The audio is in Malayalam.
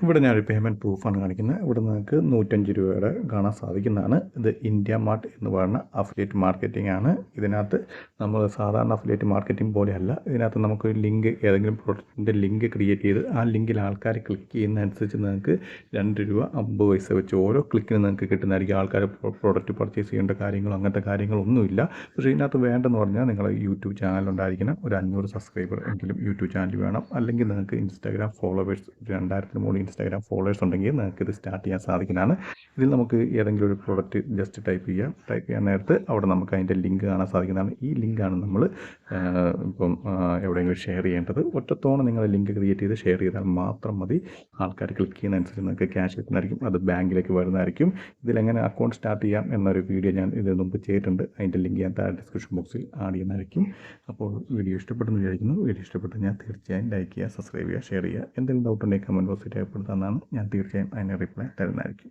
ഇവിടെ ഞാനൊരു പേയ്മെൻറ്റ് പ്രൂഫാണ് കാണിക്കുന്നത്. ഇവിടെ നിങ്ങൾക്ക് 105 രൂപയുടെ കാണാൻ സാധിക്കുന്നതാണ്. ഇത് ഇന്ത്യ മാർട്ട് എന്ന് പറയുന്ന അഫിലിയേറ്റ് മാർക്കറ്റിംഗ് ആണ്. ഇതിനകത്ത് നമ്മൾ സാധാരണ അഫിലിയേറ്റ് മാർക്കറ്റിംഗ് പോലെയല്ല. ഇതിനകത്ത് നമുക്കൊരു ലിങ്ക്, ഏതെങ്കിലും പ്രോഡക്റ്റിൻ്റെ ലിങ്ക് ക്രിയേറ്റ് ചെയ്ത് ആ ലിങ്കിൽ ആൾക്കാർ ക്ലിക്ക് ചെയ്യുന്നതനുസരിച്ച് നിങ്ങൾക്ക് 2 രൂപ 50 പൈസ വെച്ച് ഓരോ ക്ലിക്കിന് നിങ്ങൾക്ക് കിട്ടുന്നതായിരിക്കും. ആൾക്കാർ പ്രോഡക്റ്റ് പർച്ചേസ് ചെയ്യേണ്ട കാര്യങ്ങളോ അങ്ങനത്തെ കാര്യങ്ങളൊന്നുമില്ല. പക്ഷേ ഇതിനകത്ത് വേണ്ടെന്ന് പറഞ്ഞാൽ നിങ്ങൾ യൂട്യൂബ് ചാനൽ ഉണ്ടായിരിക്കണം, ഒരു 500 സബ്സ്ക്രൈബർ എങ്കിലും യൂട്യൂബ് ചാനൽ വേണം. അല്ലെങ്കിൽ നിങ്ങൾക്ക് ഇൻസ്റ്റാഗ്രാം ഫോളോവേഴ്സ് 2000 മുകളിൽ ഇൻസ്റ്റാഗ്രാം ഫോളോവേഴ്സ് ഉണ്ടെങ്കിൽ നിങ്ങൾക്ക് ഇത് സ്റ്റാർട്ട് ചെയ്യാൻ സാധിക്കുന്നതാണ്. ഇതിൽ നമുക്ക് ഏതെങ്കിലും ഒരു പ്രോഡക്റ്റ് ജസ്റ്റ് ടൈപ്പ് ചെയ്യാൻ നേരത്ത് അവിടെ നമുക്ക് അതിൻ്റെ ലിങ്ക് കാണാൻ സാധിക്കുന്നതാണ്. ഈ ലിങ്കാണ് നമ്മൾ ഇപ്പം എവിടെയെങ്കിലും ഷെയർ ചെയ്യേണ്ടത്. ഒറ്റത്തോണം നിങ്ങൾ ലിങ്ക് ക്രിയേറ്റ് ചെയ്ത് ഷെയർ ചെയ്താൽ മാത്രം മതി. ആൾക്കാർ ക്ലിക്ക് ചെയ്യുന്നതനുസരിച്ച് നിങ്ങൾക്ക് ക്യാഷ് കിട്ടുന്നതായിരിക്കും. അത് ബാങ്കിലേക്ക് വരുന്നതായിരിക്കും. ഇതിലെങ്ങനെ അക്കൗണ്ട് സ്റ്റാർട്ട് ചെയ്യാം എന്നൊരു വീഡിയോ ഞാൻ ഇതിന് മുമ്പ് ചെയ്തിട്ടുണ്ട്. അതിൻ്റെ ലിങ്ക് ഞാൻ താഴെ ഡിസ്ക്രിപ്ഷൻ ബോക്സിൽ ആഡ് ചെയ്യുന്നതായിരിക്കും. അപ്പോൾ വീഡിയോ ഇഷ്ടപ്പെട്ടെന്ന് വിചാരിക്കുന്നു. വീഡിയോ ഇഷ്ടപ്പെട്ട് ഞാൻ തീർച്ചയായും ലൈക്ക് ചെയ്യുക, സബ്സ്ക്രൈബ് ചെയ്യുക, ഷെയർ ചെയ്യുക. എന്തെങ്കിലും ഡൗട്ട് ഉണ്ടെങ്കിൽ കമൻറ്റ് ബോക്സിൽ രേഖപ്പെടുത്താമെന്നാണ്. ഞാൻ തീർച്ചയായും അതിന് റിപ്ലൈ തരുന്നതായിരിക്കും.